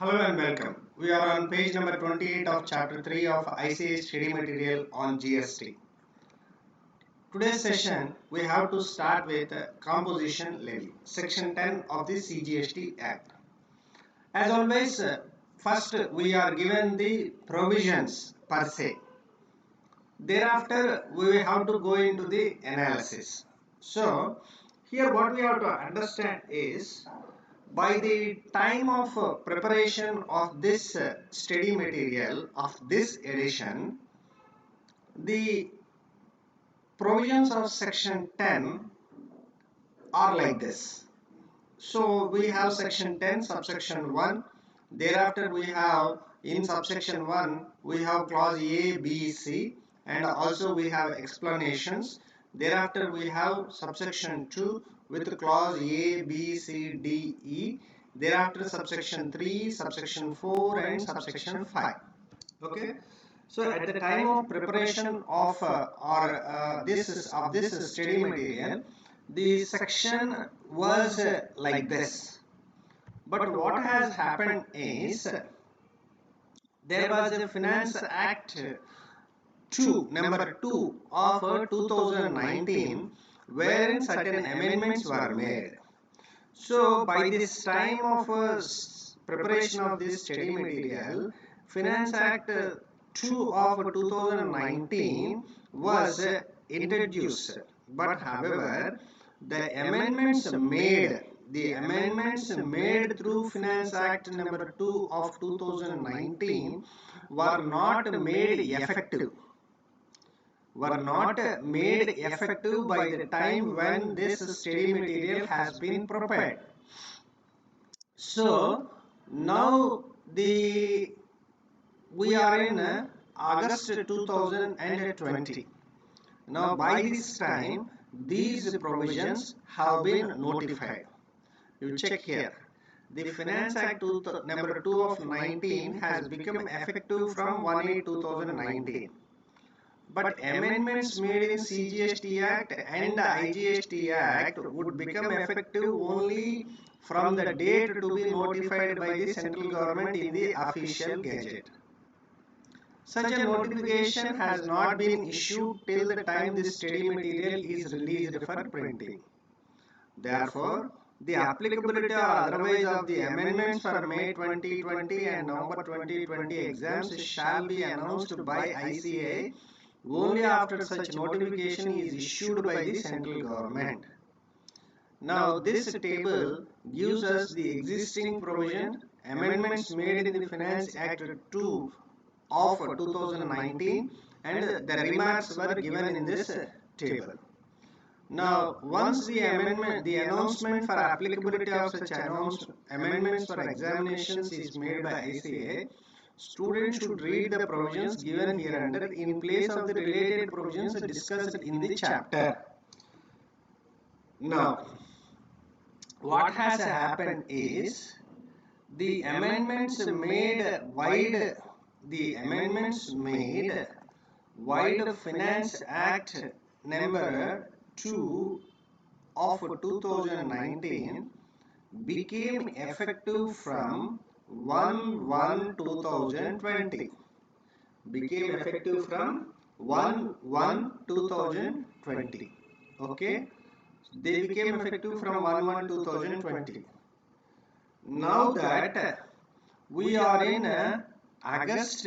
Hello and welcome. We are on page number 28 of chapter 3 of ICA study material on GST. Today's session we have to start with composition levy, section 10 of the CGST Act. As always, first we are given the provisions per se. Thereafter we will have to go into the analysis. So here what we have to understand is, by the time of preparation of this study material of this edition, the provisions of section 10 are like this. So we have section 10 subsection 1. Thereafter we have in subsection 1 we have clause A, B, C, and also we have explanations. Thereafter we have subsection 2 with clause A, B, C, D, E. Thereafter subsection 3, subsection 4 and subsection 5. Okay. So at the time of preparation of this study material, the section was like this. But what has happened is, there was a Finance Act 2, number 2 of 2019, wherein certain amendments were made. So by this time of preparation of this study material, Finance Act 2 of 2019 was introduced. But however, the amendments made through Finance Act number 2 of 2019 were not made effective by the time when this study material has been prepared. So now we are in August 2020. Now by this time these provisions have been notified. You check here. The Finance Act number 2 of 19 has become effective from 1/8/2019. But amendments made in CGST Act and IGST Act would become effective only from the date to be notified by the central government in the official gazette. Such a notification has not been issued till the time this study material is released for printing. Therefore, the applicability or otherwise of the amendments for May 2020 and November 2020 exams shall be announced by ICA only after such notification is issued by the central government. Now this table gives us the existing provision, amendments made in the Finance Act 2 of 2019, and the remarks were given in this table. Now once the announcement for applicability of such amendments for examinations is made by ICA, students should read the provisions given hereunder in place of the related provisions discussed in the chapter. Now, what has happened is, the amendments made wide Finance Act number 2 of 2019 became effective from 1/1/2020. Became effective from 1/1/2020. Okay, they became effective from 1/1/2020. Now that we are in August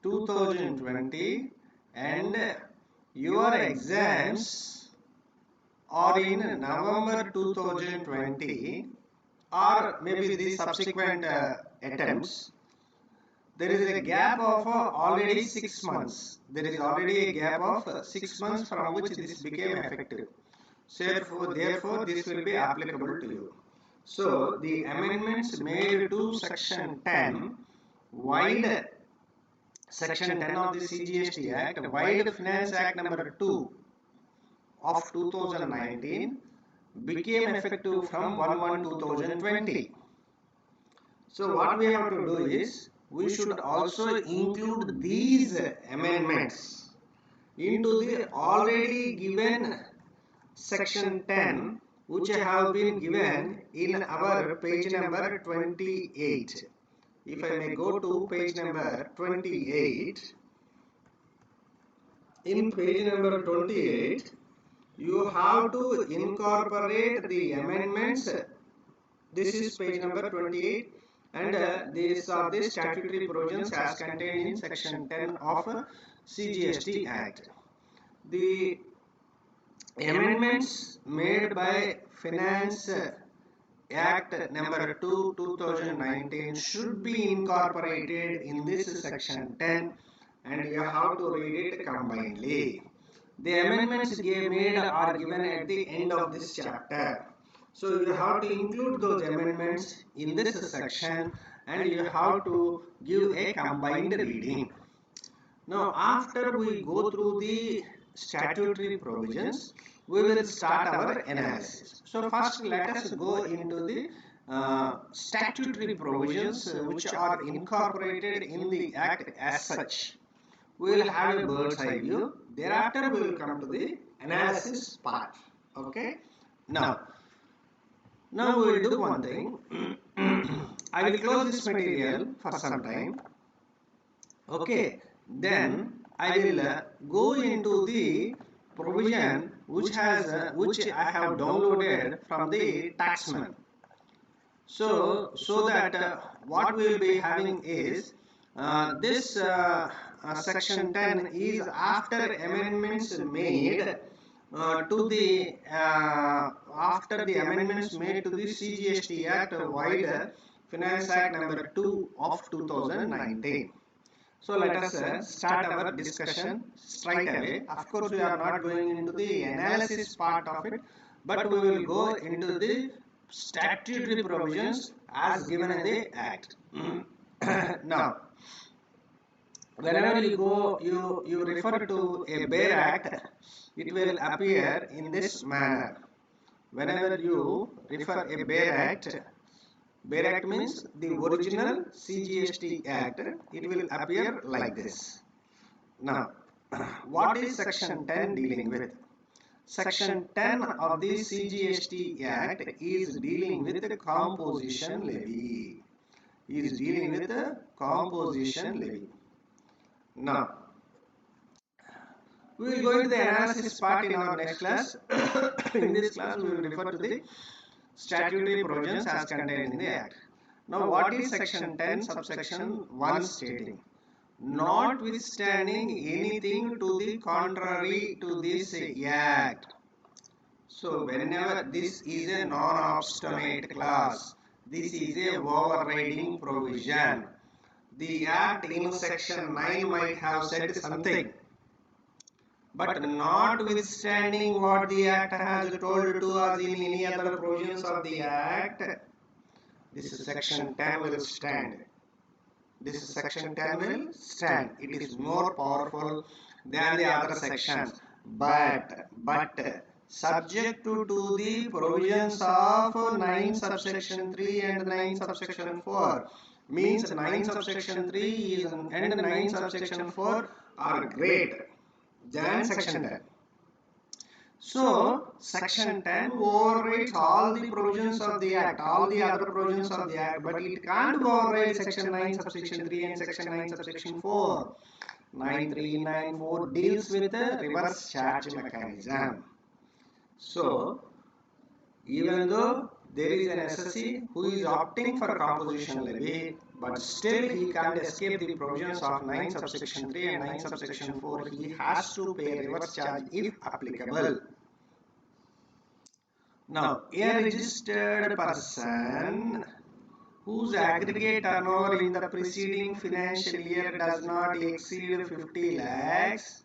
2020 and your exams are in November 2020, or maybe the subsequent attempts, there is a gap of already 6 months. There is already a gap of 6 months from which this became effective. Therefore, this will be applicable to you. So, the amendments made to section 10, wide section 10 of the CGST Act, wide Finance Act number 2 of 2019 became effective from 1/1/2020. So what we have to do is, we should also include these amendments into the already given section 10 which have been given in our page number 28. If I may go to page number 28, in page number 28, you have to incorporate the amendments. This is page number 28, and these are the statutory provisions as contained in section 10 of CGST Act. The amendments made by Finance Act number 2 2019 should be incorporated in this section 10, and you have to read it combinedly. The amendments made are given at the end of this chapter. So you have to include those amendments in this section, and you have to give a combined reading. Now, after we go through the statutory provisions, we will start our analysis. So first let us go into the statutory provisions which are incorporated in the Act as such. We will have a bird's eye view. Thereafter we will come to the analysis part. Okay. Now we will do one thing. I will close this material for some time. Okay. Then I will go into the provision which I have downloaded from the taxman. So that what we will be having is this section 10 is after amendments made to the after the amendments made to the CGST Act Wide Finance Act number 2 of 2019. So let us start our discussion straight away. Of course, we are not going into the analysis part of it, but we will go into the statutory provisions as given in the Act. Now, whenever you go, you refer to a Bare Act, it will appear in this manner. Whenever you refer a Bare Act means the original CGST Act, it will appear like this. Now, what is section 10 dealing with? Section 10 of the CGST Act is dealing with the composition levy. Now, we will go into the analysis part in our next class. In this class, we will refer to the statutory provisions as contained in the Act. Now, what is section 10 subsection 1 stating? Notwithstanding anything to the contrary to this Act. So, whenever this is a non-obstinate clause, this is a overriding provision. The Act in section 9 might have said something, but notwithstanding what the Act has told to us in any other provisions of the Act, this section 10 will stand. This section 10 will stand. It is more powerful than the other sections, but subject to the provisions of 9 subsection 3 and 9 subsection 4. Means 9 subsection 3 is and 9 subsection 4 are greater than section 10. So, section 10 overrides all the provisions of the Act, all the other provisions of the Act, but it can't override section 9 subsection 3 and section 9 subsection 4. 9394 deals with the reverse charge mechanism. So, even though there is an SSC who is opting for composition levy, but still he can't escape the provisions of 9 subsection 3 and 9 subsection 4. He has to pay reverse charge if applicable. Now, a registered person whose aggregate turnover in the preceding financial year does not exceed 50 lakhs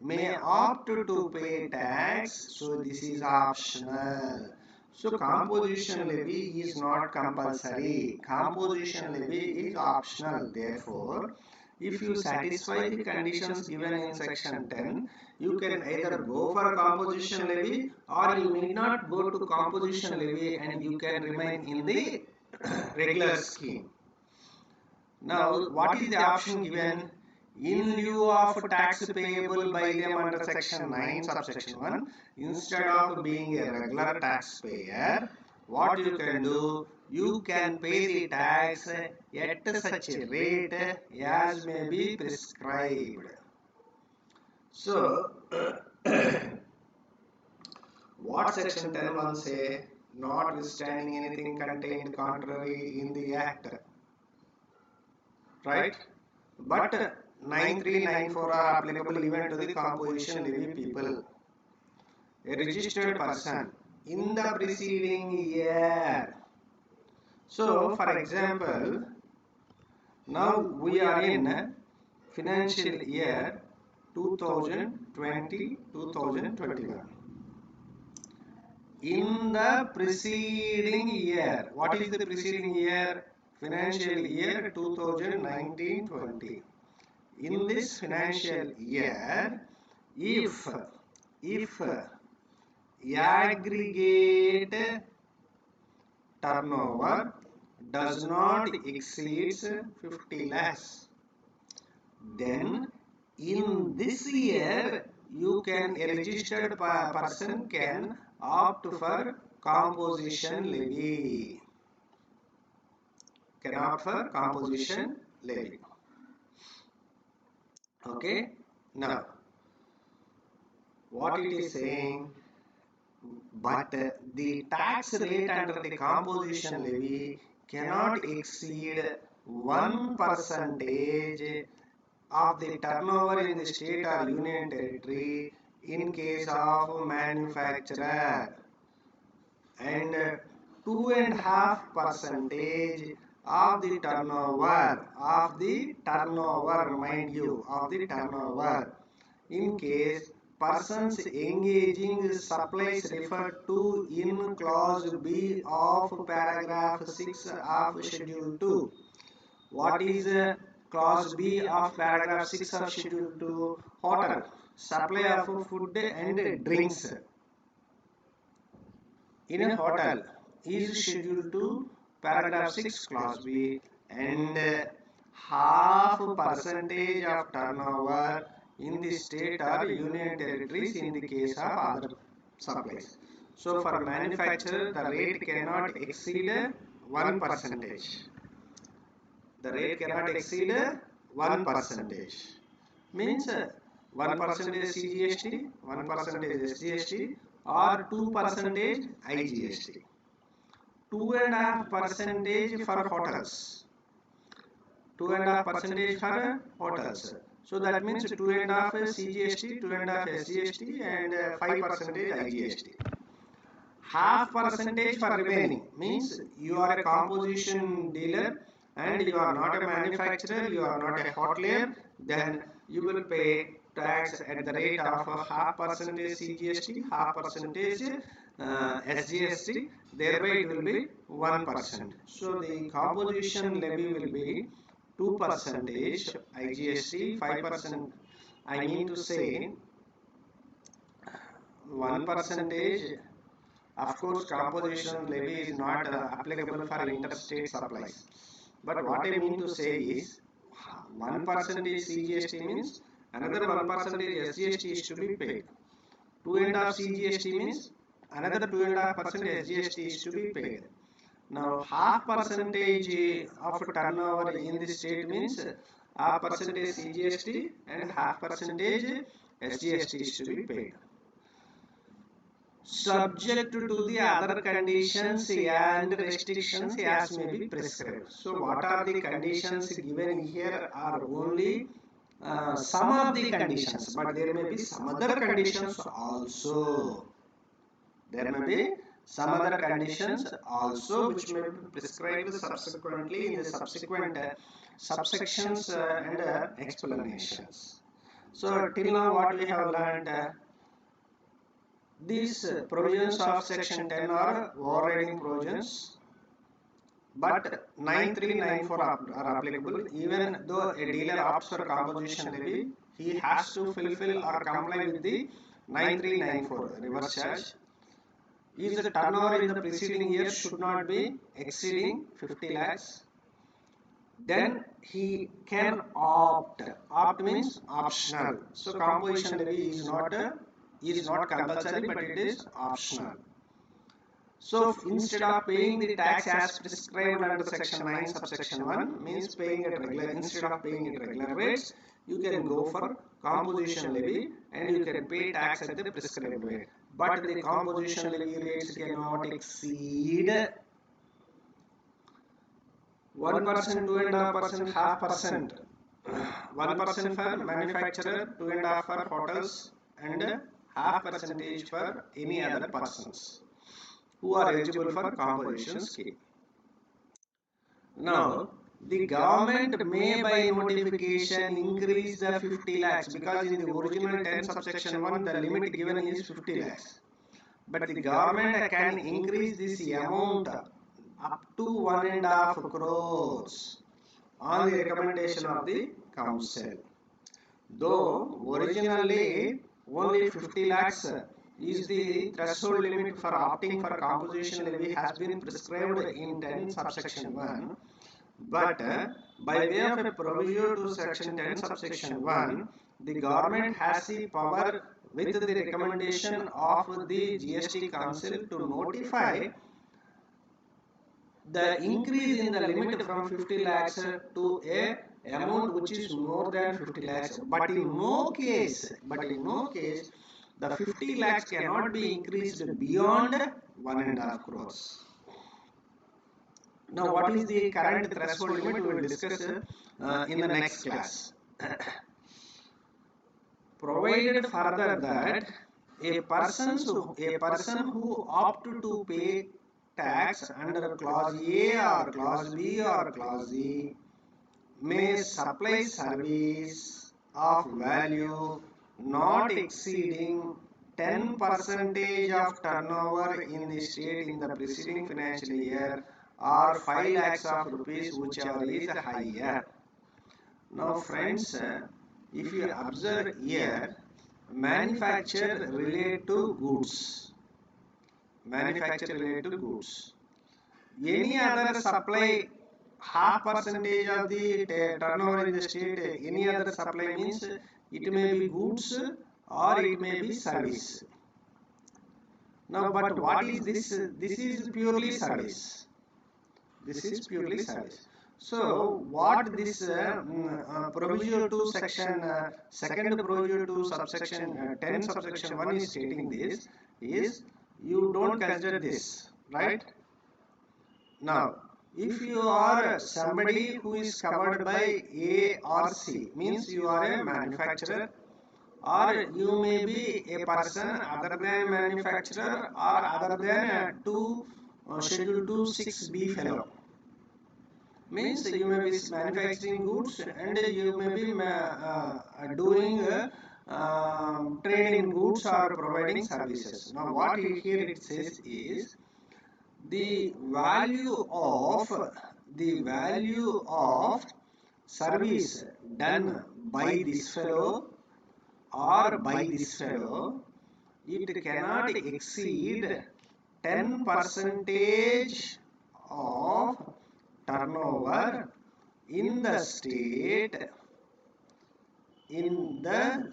may opt to pay tax. So, this is optional. So, composition levy is not compulsory. Composition levy is optional. Therefore, if you satisfy the conditions given in section 10, you can either go for composition levy or you need not go to composition levy and you can remain in the regular scheme. Now, what is the option given? in lieu of tax payable by them under section 9 subsection 1, instead of being a regular taxpayer, what you can do, you can pay the tax at such a rate as may be prescribed. So what section 10(1) say? Notwithstanding anything contained contrary in the act, right? But 9394 are applicable even to the composition levy people. A registered person in the preceding year. So, for example, now we are in financial year 2020-2021. In the preceding year, what is the preceding year? Financial year 2019-20. In this financial year, if aggregate turnover does not exceed 50 lakhs, then in this year you can, a registered person can opt for composition levy. Can opt for composition levy. Okay. Now, what it is saying? But the tax rate under the composition levy cannot exceed 1% of the turnover in the state or union territory in case of manufacturer, and 2.5% of the turnover, mind you, of the turnover in case persons engaging supplies referred to in clause B of paragraph 6 of schedule 2. What is clause B of paragraph 6 of schedule 2? Hotel, supply of food and drinks in a hotel is scheduled to paragraph 6 clause B, and half percentage of turnover in the state or union territories in the case of other supplies. So for manufacturer, the rate cannot exceed 1%. The rate cannot exceed 1%. Means 1% CGST, 1% SGST, or 2% IGST. 2.5% for hotels. 2.5% for hotels. So that means 2.5 CGST, 2.5 SGST, and 5% IGST. Half percentage for remaining means you are a composition dealer and you are not a manufacturer, you are not a hotelier, then you will pay tax at the rate of half percentage CGST, half percentage SGST, thereby it will be 1%. So the composition levy will be 2% IGST, 5%, I mean to say 1%. Of course, composition levy is not applicable for interstate supplies. But what I mean to say is 1% CGST means another 1% SGST is to be paid. 2.5 CGST means another 2.5% SGST is to be paid. Now, half percentage of turnover in the state means half percentage CGST and half percentage SGST is to be paid, subject to the other conditions and restrictions as may be prescribed. So what are the conditions given here are only some of the conditions, but there may be some other conditions also. There may be some other conditions also which may be prescribed subsequently in the subsequent subsections and explanations. So till now what we have learned, these provisions of section 10 are overriding provisions, but 9394 are applicable. Even though a dealer opts for composition levy, he has to fulfill or comply with the 9394 reverse charge. Is the turnover in the preceding year should not be exceeding 50 lakhs. then he can opt. Opt means optional. So composition levy is not compulsory, but it is optional. So instead of paying the tax as prescribed under section 9 subsection 1 means paying at regular, instead of paying at regular rates, you can go for composition levy and you can pay tax at the prescribed rate. But the composition levy rates cannot exceed 1%, 2.5%, 0.5%. 1% for manufacturer, 2.5% for hotels, and half percentage for any other persons who are eligible for composition scheme. Now, the government may by notification increase the 50 lakhs because in the original 10 subsection 1 the limit given is 50 lakhs. But the government can increase this amount up to 1.5 crores on the recommendation of the council. Though originally only 50 lakhs is the threshold limit for opting for composition levy has been prescribed in 10 subsection 1, but by way of a proviso to section 10 subsection 1, the government has the power with the recommendation of the GST council to notify the increase in the limit from 50 lakhs to a amount which is more than 50 lakhs, but in no case the 50 lakhs cannot be increased beyond 1.5 crores. Now what is the current threshold limit we will discuss in the next class. Provided further that a person who opt to pay tax under clause A or clause B or clause E may supply service of value not exceeding 10% of turnover in the state in the preceding financial year or 5 lakhs of rupees, whichever is higher. Now friends, if you observe here, manufacture relate to goods. Manufacture related to goods. Any other supply half percentage of the turnover in the state, any other supply means it may be goods or it may be service. Now, but what is this? This is purely service. This is purely service. So, what this proviso 2 section, second proviso 2 subsection 10 subsection 1 is stating this is you don't consider this, right? Now, if you are somebody who is covered by A or C, means you are a manufacturer, or you may be a person other than manufacturer or other than schedule 2 6B fellow. Means you may be manufacturing goods and you may be doing trade in goods or providing services. Now what here it says is the value of service done by this fellow or by this fellow, it cannot exceed 10% of turnover in the state in the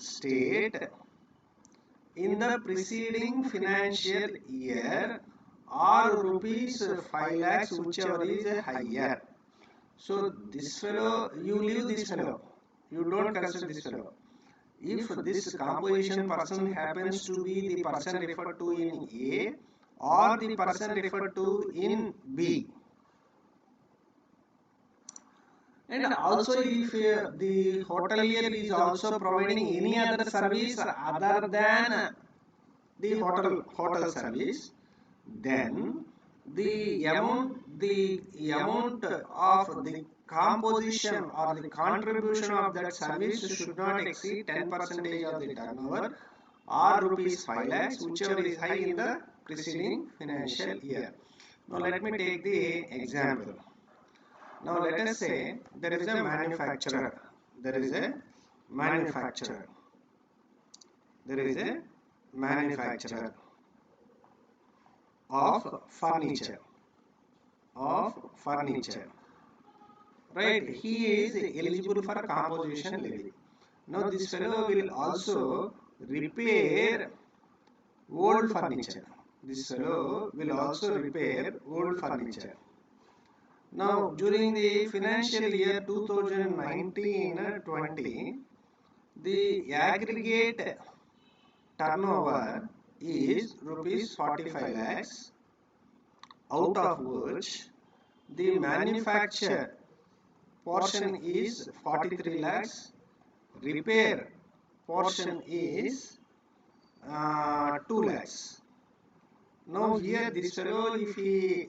preceding financial year or rupees 5 lakhs, whichever is higher. So this fellow, you leave this fellow, you don't consider this fellow. If this composition person happens to be the person referred to in A or the person referred to in B, and also if the hotelier is also providing any other service other than the hotel service, then the amount of the composition or the contribution of that service should not exceed 10% of the turnover or rupees 5 lakhs, whichever is high in the preceding financial year. Now let me take the example. Now let us say there is a manufacturer. There is a manufacturer of furniture. right? He is eligible for composition levy. Now this fellow will also repair old furniture. This fellow will also repair old furniture. Now during the financial year 2019-20, the aggregate turnover is rupees 45 lakhs, out of which the manufacture portion is 43 lakhs, repair portion is 2 lakhs. Now here this fellow, if he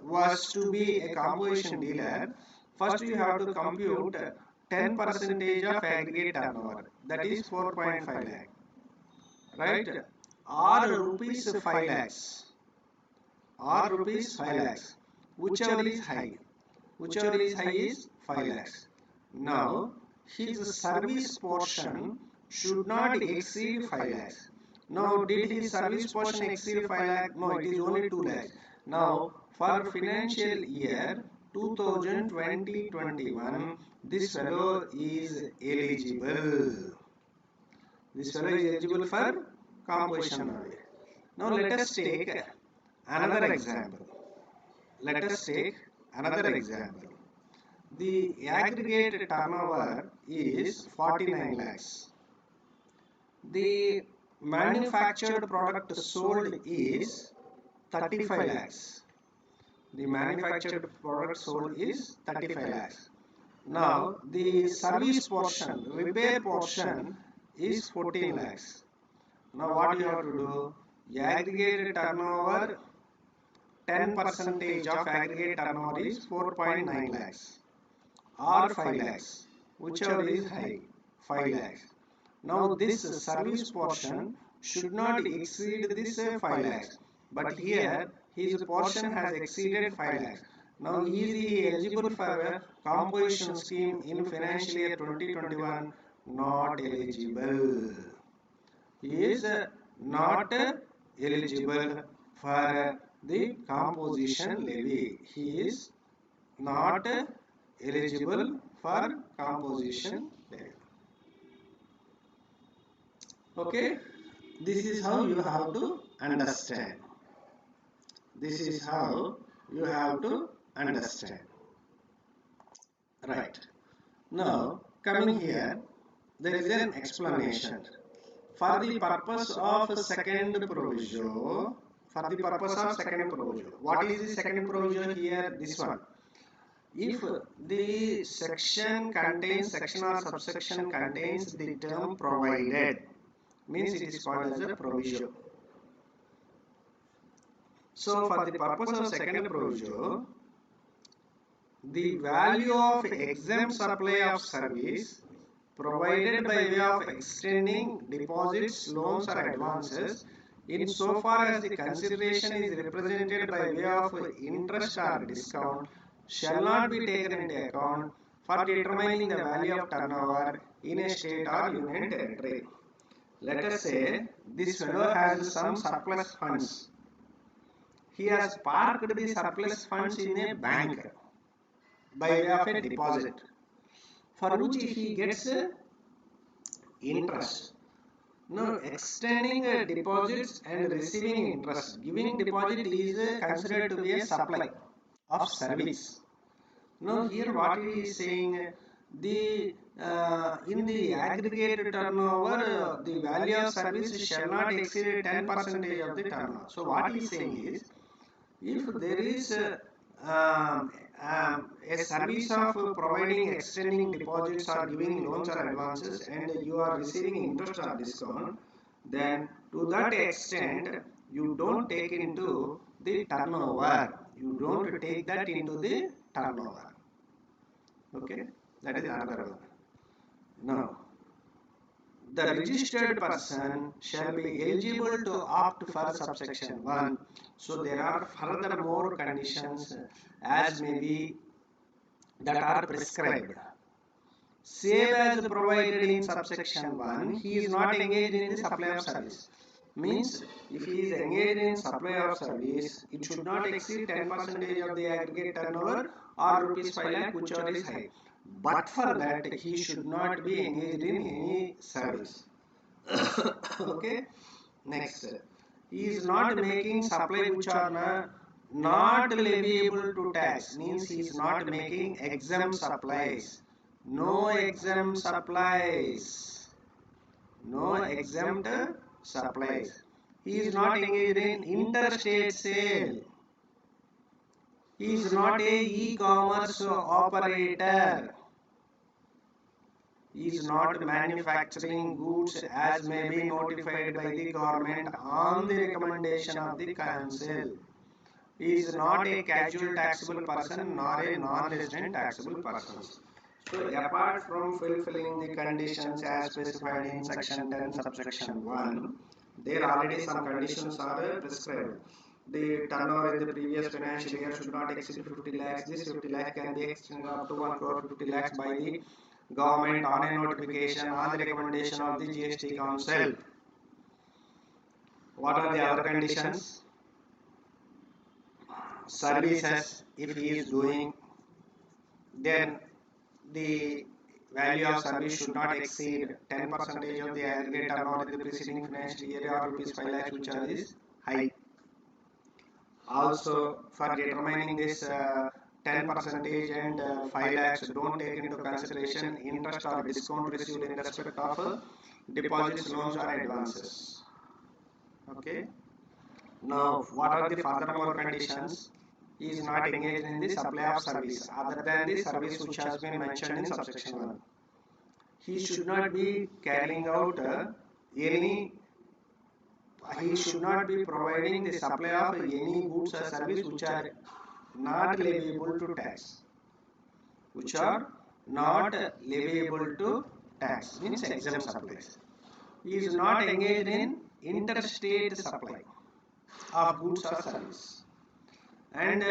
was to be a composition dealer, first you have to compute 10% of aggregate turnover, that is 4.5 lakh, right? Or rupees 5 lakhs, or rupees 5 lakhs, whichever is high. Whichever is high is 5 lakhs. Now his service portion should not exceed 5 lakhs. Now did his service portion exceed 5 lakhs? No, it is only 2 lakhs. Now for financial year 2020-21, this fellow is eligible. This fellow is eligible for composition levy. Now let us take another example. Let us take another example. The aggregate turnover is 49 lakhs. The manufactured product sold is 35 lakhs. The manufactured product sold is 35 lakhs. Now the service portion, repair portion is 14 lakhs. Now what you have to do? Aggregate turnover, 10% of aggregate turnover is 4.9 lakhs or 5 lakhs, whichever is high, 5 lakhs. Now this service portion should not exceed this 5 lakhs, but here his portion has exceeded 5 lakhs. Now is he eligible for a composition scheme in financial year 2021? Not eligible. He is not eligible for the composition levy. He is not eligible for composition levy. Okay, this is how you have to understand. This is how you have to understand. Right. Now, coming here, there is an explanation. For the purpose of second proviso, what is the second proviso here? This one. If the section or subsection contains the term provided, means it is called as a proviso. So for the purpose of second proviso, the value of exempt supply of service provided by way of extending deposits, loans or advances, in so far as the consideration is represented by way of interest or discount, shall not be taken into account for determining the value of turnover in a state or union territory. Let us say this fellow has some surplus funds. He has parked the surplus funds in a bank by way of a deposit, for which he gets interest. Now, extending deposits and receiving interest, giving deposit is considered to be a supply of service. Now, here what he is saying, the in the aggregate turnover, the value of service shall not exceed 10% of the turnover. So, what he is saying is, if there is a service of providing extending deposits or giving loans or advances and you are receiving interest or discount, then to that extent you don't take into the turnover. You don't take that into the turnover. Okay, that is another one. Now, the registered person shall be eligible to opt for subsection 1. So there are furthermore conditions as may be that are prescribed. Save as provided in subsection 1, he is not engaged in the supply of service. Means if he is engaged in supply of service, it should not exceed 10% of the aggregate turnover or rupees 5 lakh, whichever is high. But for that, he should not be engaged in any service. Okay. Next, he is not making supply which are not leviable to tax. Means he is not making exempt supplies. No exempt supplies. No exempt supplies. He is not engaged in interstate sale. He is not a e-commerce operator. He is not manufacturing goods as may be notified by the government on the recommendation of the council. He is not a casual taxable person nor a non-resident taxable person. So apart from fulfilling the conditions as specified in section 10 subsection 1, there already some conditions are prescribed. The turnover in the previous financial year should not exceed 50 lakhs. This 50 lakhs can be extended up to 1 crore 50 lakhs by the government on a notification on the recommendation of the GST Council. What are the other conditions? Services, if he is doing, then the value of service should not exceed 10% of the aggregate turnover in the preceding financial year or rupees 5 lakhs, which is high. Also, for determining this 10% and 5 lakhs, don't take into consideration interest or discount received in respect of deposits, loans or advances. Okay. Now, what are the furthermore conditions? He is not engaged in the supply of service other than the service which has been mentioned in subsection 1. He should not be carrying out he should not be providing the supply of any goods or service which are not leviable to tax. Which are not leviable to tax, means exempt supplies. He is not engaged in interstate supply of goods or service. And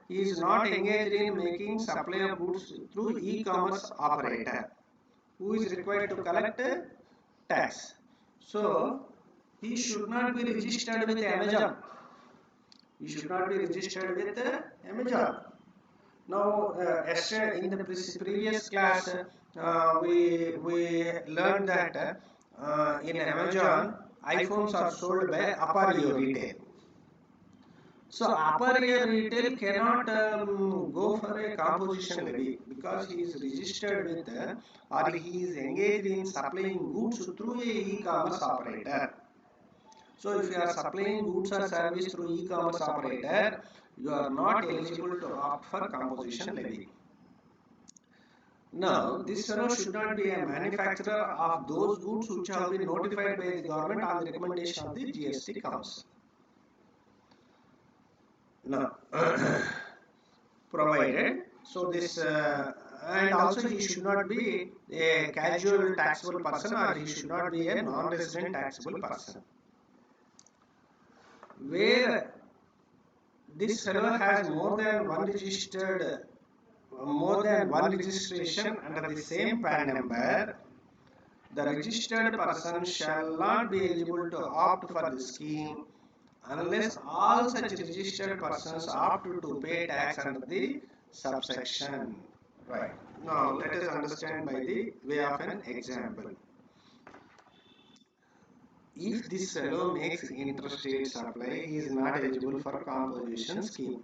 he is not engaged in making supply of goods through e-commerce operator who is required to collect tax. So, he should not be registered with Amazon. He should not be registered with Amazon. Now, in the previous class, we learned that in Amazon, iPhones are sold by Appario Retail. So, Appario Retail cannot go for a composition levy because he is registered with or he is engaged in supplying goods through a e-commerce operator. So, if you are supplying goods or service through e-commerce operator, you are not eligible to opt for composition levy. Now, this fellow should not be a manufacturer of those goods which have been notified by the government on the recommendation of the GST Council. Now, provided, so this and also he should not be a casual taxable person or he should not be a non-resident taxable person. Where this fellow has more than one registration under the same PAN number, the registered person shall not be eligible to opt for the scheme unless all such registered persons opt to pay tax under the subsection. Right. Now let us understand by the way of an example. If this fellow makes interstate supply, he is not eligible for composition scheme.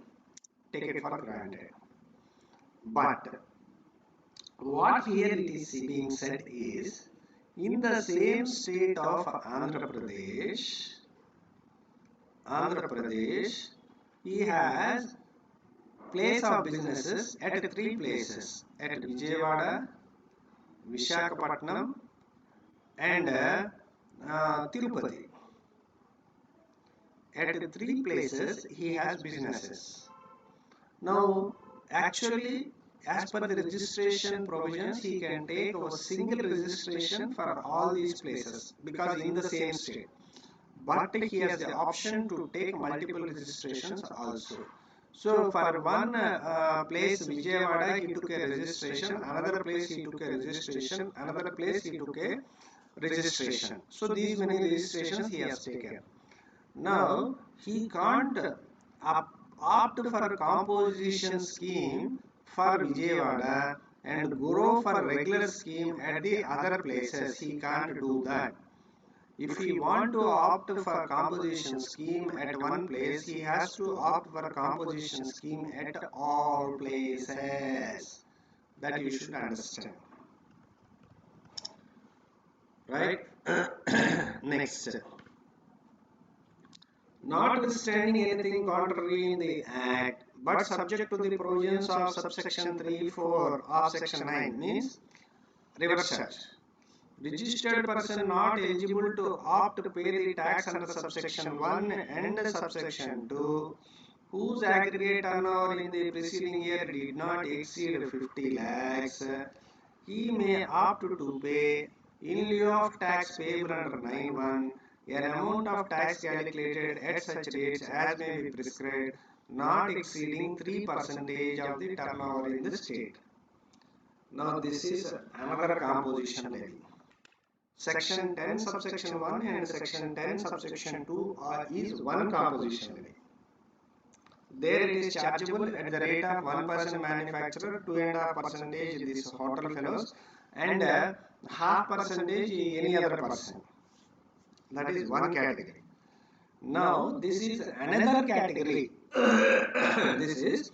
Take it for granted. But what here it is being said is, in the same state of Andhra Pradesh, he has place of businesses at 3 places, at Vijayawada, Visakhapatnam and Tirupati. At 3 places he has businesses. Now, actually, as per the registration provisions, he can take a single registration for all these places because in the same state. But he has the option to take multiple registrations also. So, for one place, Vijayawada, he took a registration, another place he took a registration, another place he took a registration. So, these many registrations he has taken. Now he can't opt for composition scheme for Vijayawada and go for regular scheme at the other places. He can't do that. If he want to opt for composition scheme at one place, he has to opt for composition scheme at all places. That you should understand. Right? Next. Notwithstanding anything contrary in the Act, but subject to the provisions of subsection 3(4) of section 9 means reverse charge. Registered person not eligible to opt to pay the tax under subsection 1 and subsection 2 whose aggregate turnover in the preceding year did not exceed 50 lakhs, he may opt to pay in lieu of tax payable under 9(1) an amount of tax calculated at such rates as may be prescribed, not exceeding 3% of the turnover in the state. Now this is another composition levy. Section 10 subsection 1 and section 10 subsection 2 is one composition levy. There it is chargeable at the rate of 1% manufacturer, 2.5% this hotel fellows, and 0.5% any other person. That is one category. Now this is another category. This is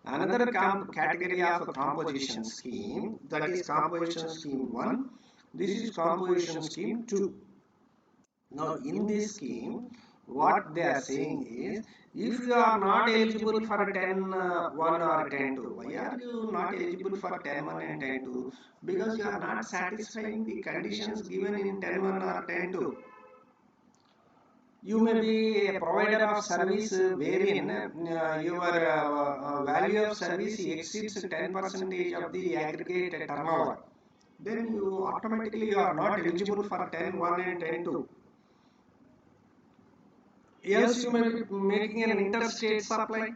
another category of composition scheme. That is composition scheme 1. This is composition scheme 2. Now in this scheme, what they are saying is, if you are not eligible for 10(1) or 10(2), why are you not eligible for 10(1) and 10(2)? Because you are not satisfying the conditions given in 10(1) or 10(2). You may be a provider of service wherein your value of service exceeds 10% of the aggregate turnover. Then you automatically are not eligible for 10(1) and 10(2). Else you may be making an interstate supply.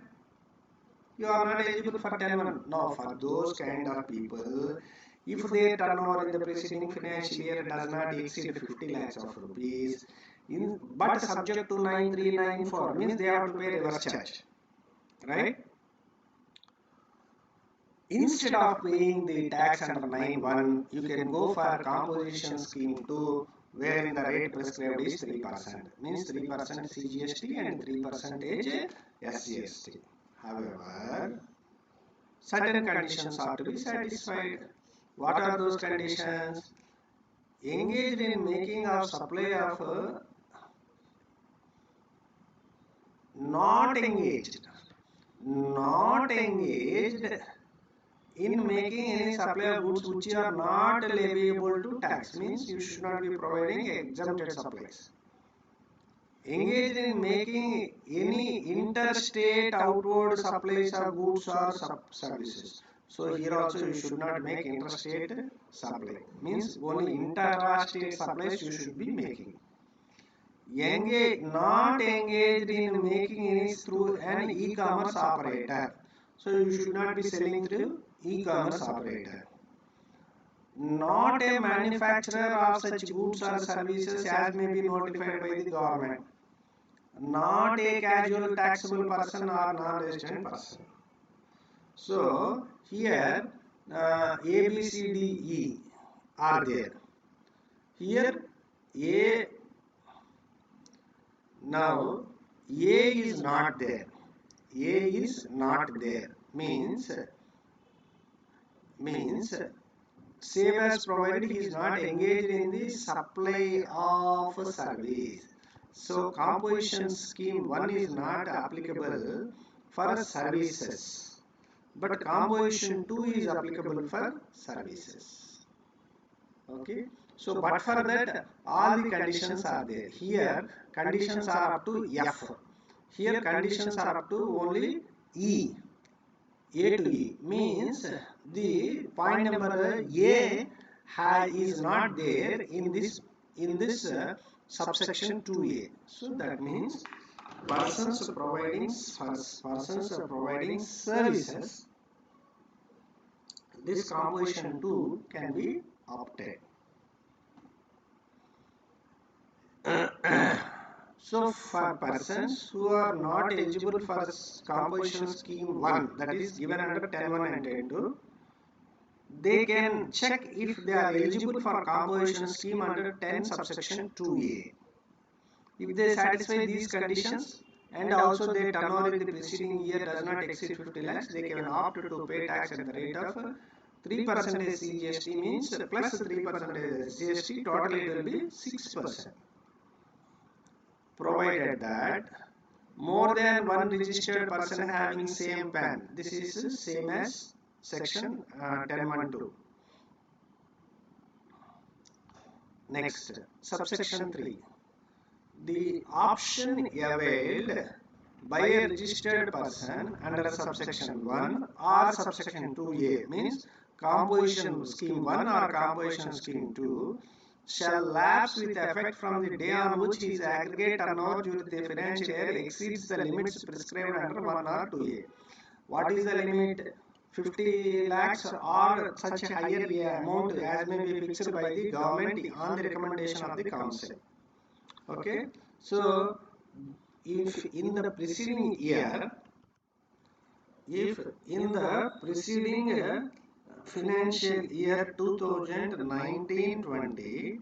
You are not eligible for 10(1). Now for those kind of people, if their turnover in the preceding financial year does not exceed 50 lakhs of rupees, but subject to 9394 means they have to pay reverse charge. Right? Instead of paying the tax under 9(1), you can go for composition scheme 2, wherein the rate prescribed is 3%. Means 3% CGST and 3% SGST. However, certain conditions are to be satisfied. What are those conditions? Engaged in making or supply of not engaged in making any supply of goods which are not leviable to tax. Means you should not be providing exempted supplies. Engaged in making any interstate outward supplies of goods or services. So here also you should not make interstate supply. Means only inter-state supplies you should be making. Not engaged in making any through an e-commerce operator. So you should not be selling through e-commerce operator. Not a manufacturer of such goods or services as may be notified by the government. Not a casual taxable person or non-resident person. So here A, B, C, D, E are there. Here A, now A is not there. A is not there means save as provided he is not engaged in the supply of a service. So composition scheme 1 is not applicable for services, but composition 2 is applicable for services. Okay. So but for that all the conditions are there. Here conditions are up to F. Here conditions are up to only E. A to E means the point number A is not there in this subsection 2A. So that means persons providing services, this composition 2 can be opted. So for persons who are not eligible for composition scheme 1, that is given under 10.1 and 10.2, they can check if they are eligible for composition scheme under 10 subsection 2A. If they satisfy these conditions and also their turnover in the preceding year does not exceed 50 lakhs, they can opt to pay tax at the rate of 3% CGST, means plus 3% GST, total it will be 6%. Provided that more than one registered person having same PAN. This is same as section 10.1.2. Next, subsection 3. The option availed by a registered person under subsection 1 or subsection 2A, means composition scheme 1 or composition scheme 2, shall lapse with effect from the day on which his aggregate turnover during the financial year exceeds the limits prescribed under 1 or 2A. What is the limit? 50 lakhs or such a higher amount as may be fixed by the government on the recommendation of the council. Okay, so if in the preceding year, if in the preceding financial year 2019-20,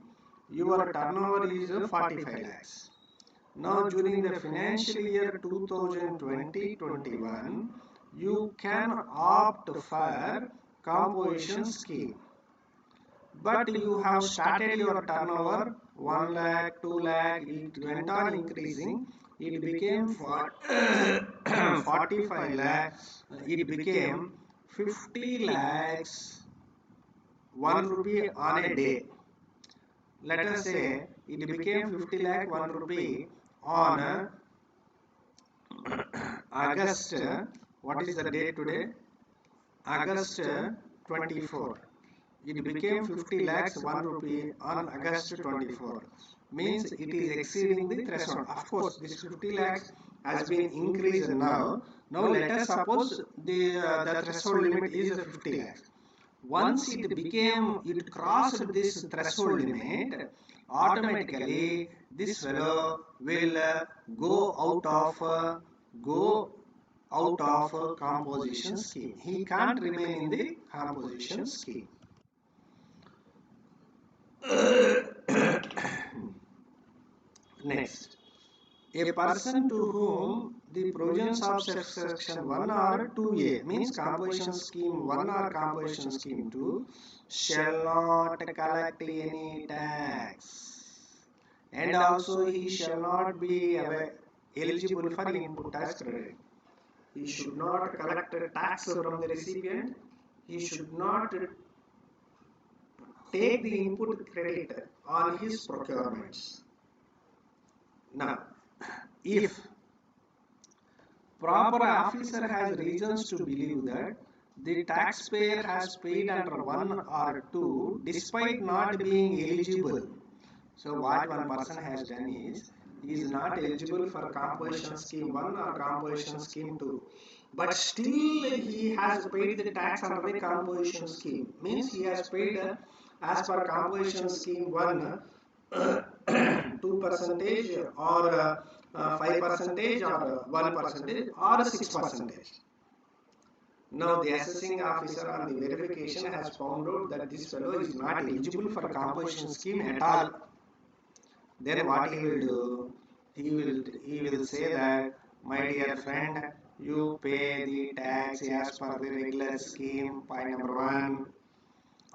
your turnover is 45 lakhs. Now during the financial year 2020-21, you can opt for composition scheme. But you have started your turnover 1 lakh, 2 lakh, it went on increasing, it became 45 lakhs, it became 50 lakhs, 1 rupee on a day. Let us say it became 50 lakh 1 rupee on August, what is the date today? August 24. It became 50 lakhs 1 rupee on August 24. Means it is exceeding the threshold. Of course, this 50 lakhs has been increased now. Now let us suppose the threshold limit is 50 lakhs. Once it crossed this threshold limit, automatically this fellow will go out of composition scheme. He can't remain in the composition scheme. Next, a person to whom the provisions of section 1 or 2A, means composition scheme 1 or composition scheme 2, shall not collect any tax, and also he shall not be eligible for input tax credit. He should not collect tax from the recipient. He should not take the input credit on his procurements. Now, if proper officer has reasons to believe that the taxpayer has paid under 1 or 2 despite not being eligible, so what one person has done is, he is not eligible for composition scheme 1 or composition scheme 2, but still he has paid the tax under the composition scheme, means he has paid as per composition scheme 1 2% or 5% or 1% or 6%. Now the assessing officer on the verification has found out that this fellow is not eligible for composition scheme at all. Then what he will do? He will say that, my dear friend, you pay the tax as per the regular scheme, point number 1.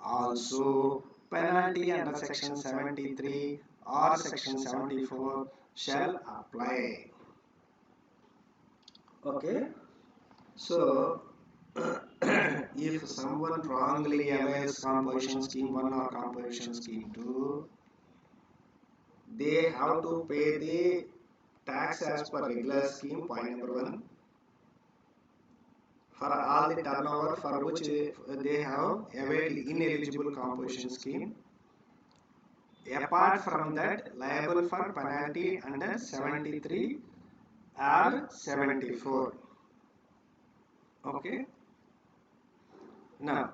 Also, penalty under section 73 or section 74 shall apply. Okay, so if someone wrongly avails composition scheme 1 or composition scheme 2, they have to pay the tax as per regular scheme, point number 1, for all the turnover for which they have availed ineligible composition scheme. Apart from that, liable for penalty under 73 or 74. Okay. Now,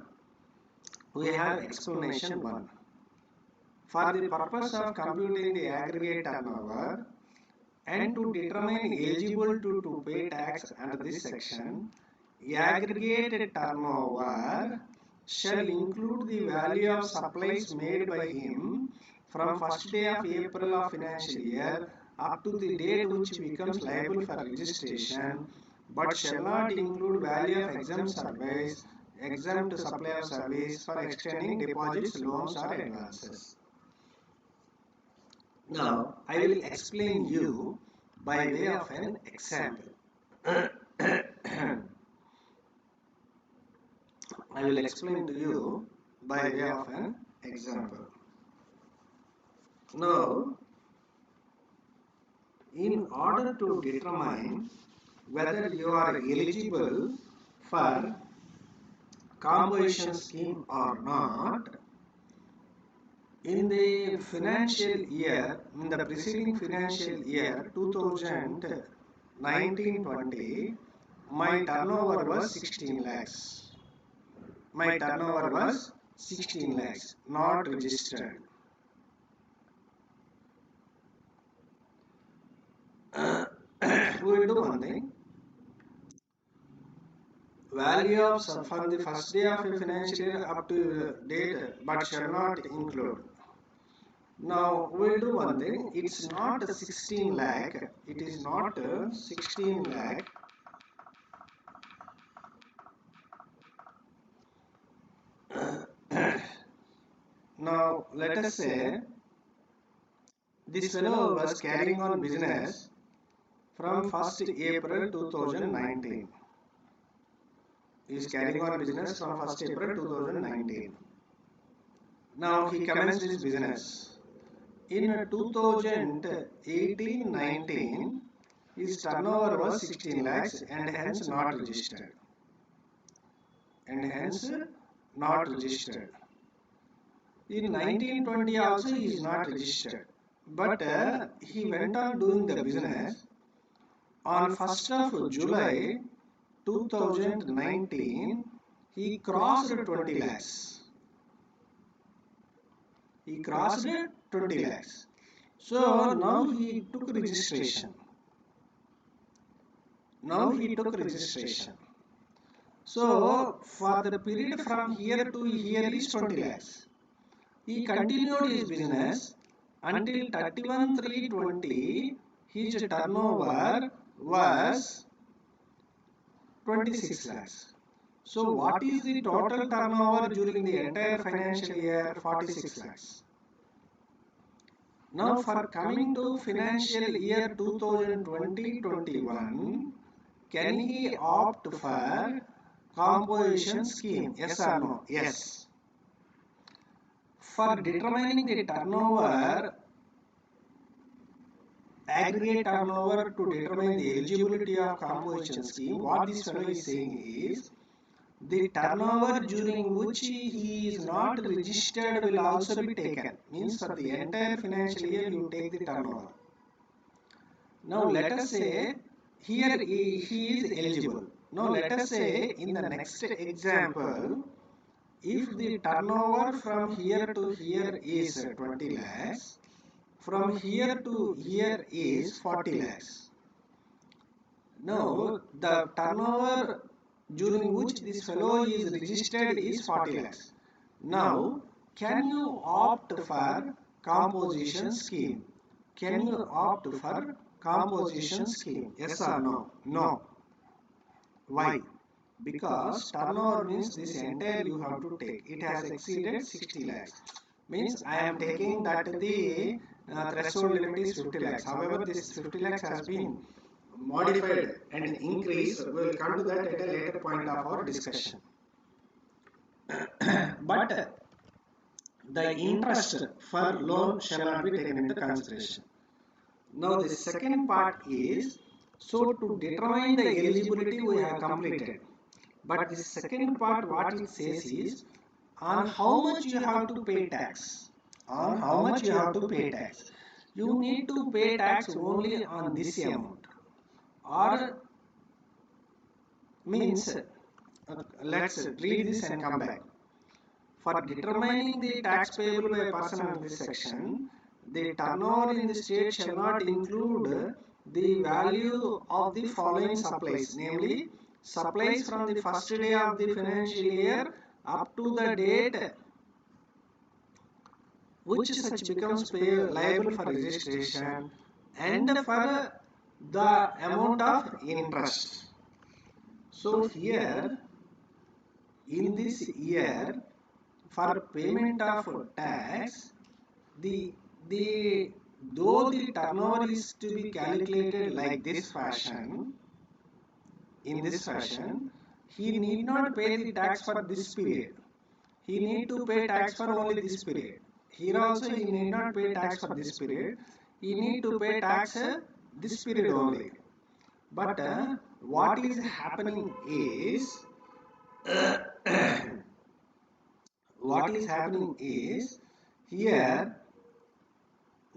we have explanation 1. For the purpose of computing the aggregate turnover and to determine eligible to pay tax under this section, aggregate turnover shall include the value of supplies made by him from first day of April of financial year up to the date which becomes liable for registration, but shall not include value of exempt service, exempt supply of service for extending deposits, loans or advances. Now, I will explain you by way of an example. I will explain to you by way of an example. Now, in order to determine whether you are eligible for composition scheme or not, in the financial year, in the preceding financial year 2019-20, my turnover was 16 lakhs. My turnover was 16 lakhs, not registered. We will do one thing. Value of from the first day of a financial year up to date, but shall not include. Now we will do one thing. It's not 16 lakh. It is not 16 lakh. Now let us say this fellow was carrying on business from 1st April 2019. He is carrying on business from 1st April 2019. Now he commenced his business. In 2018-19, his turnover was 16 lakhs and hence not registered. In 1920 also he is not registered. But he went on doing the business. On 1st of July 2019, he crossed 20 lakhs. He crossed 20 lakhs. So now he took registration. So for the period from here to here is 20 lakhs. He continued his business until 31/3/20. His turnover was 26 lakhs. So what is the total turnover during the entire financial year? 46 lakhs. Now for coming to financial year 2020-21, can he opt for composition scheme? Yes or no? Yes. For determining the turnover, aggregate turnover, to determine the eligibility of composition scheme, what this fellow is saying is, the turnover during which he is not registered will also be taken. Means for the entire financial year you take the turnover. Now let us say here he is eligible. Now let us say in the next example, if the turnover from here to here is 20 lakhs, from here to here is 40 lakhs. Now the turnover during which this fellow is registered is 40 lakhs. Now can you opt for composition scheme? Can you opt for composition scheme? Yes or no? No. Why? Because turnover means this entire you have to take. It has exceeded 60 lakhs. Means I am taking that the threshold limit is 50 lakhs. However, this 50 lakhs has been modified and increased. We will come to that at a later point of our discussion. But the interest for loan shall not be taken into consideration. Now the second part is, so to determine the eligibility we have completed. But the second part what it says is, on how much you have to pay tax. On how much you have to pay tax. You need to pay tax only on this amount. Or means, let's read this and come back. For determining the tax payable by a person under this section, the turnover in the state shall not include the value of the following supplies, namely supplies from the first day of the financial year up to the date which such becomes liable for registration, and for the amount of interest. So here in this year, for payment of tax, the though the turnover is to be calculated like this fashion, in this fashion, he need not pay the tax for this period. He need to pay tax for only this period. Here also he need not pay tax for this period. He need to pay tax this period only. But what is happening is what is happening is here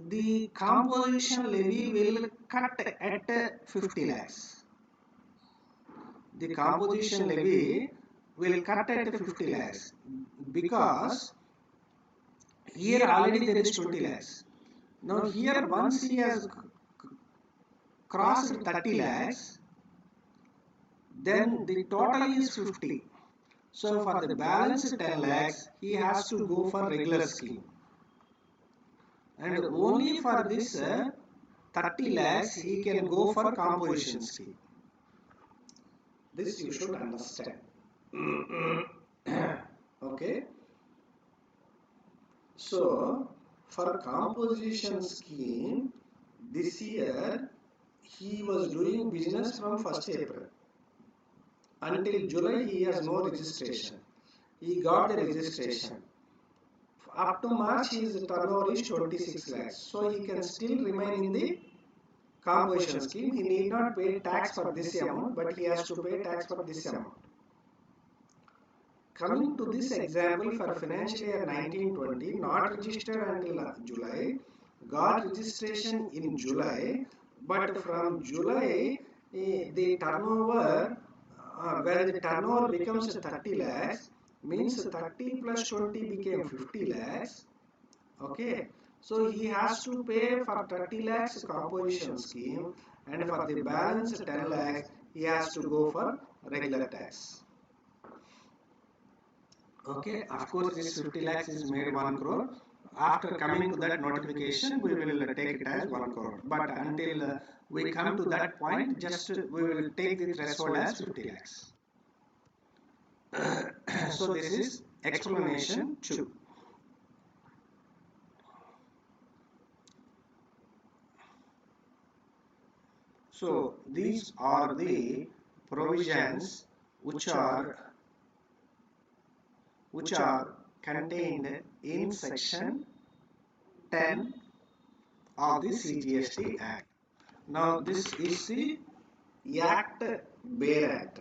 the composition levy will cut at 50 lakhs. The composition levy will cut at 50 lakhs because here already there is 20 lakhs. Now here once he has crossed 30 lakhs, then the total is 50. So for the balance 10 lakhs, he has to go for regular scheme. And only for this 30 lakhs, he can go for composition scheme. This you should understand. Okay. So for composition scheme, this year he was doing business from 1st April. Until July he has no registration. He got the registration. Up to March his turnover is 26 lakhs. So he can still remain in the composition scheme. He need not pay tax for this amount, but he has to pay tax for this amount. Coming to this example for financial year 1920, not registered until July, got registration in July, but from July the turnover, when the turnover becomes 30 lakhs, means 30 plus 20 became 50 lakhs. Okay, so he has to pay for 30 lakhs composition scheme, and for the balance 10 lakhs he has to go for regular tax. Okay, of course this 50 lakhs is made 1 crore. After coming to that notification, we will take it as 1 crore. But until we come to that point, just we will take the threshold as 50 lakhs. So this is explanation 2. So these are the provisions which are contained in section 10 of the CGST Act. Now this is the Act Bare Act.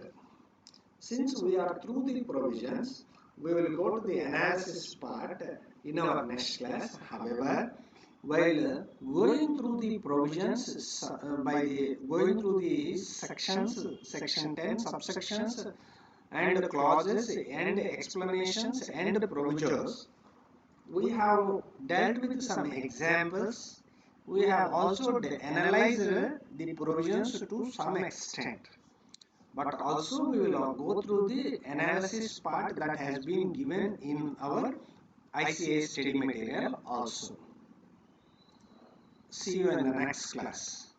Since we are through the provisions, we will go to the analysis part in our next class. However, while going through the provisions, going through the sections, section 10 subsections and clauses and explanations and provisions, we have dealt with some examples. We have also analyzed the provisions to some extent. But also we will go through the analysis part that has been given in our ICAI study material also. See you in the next class.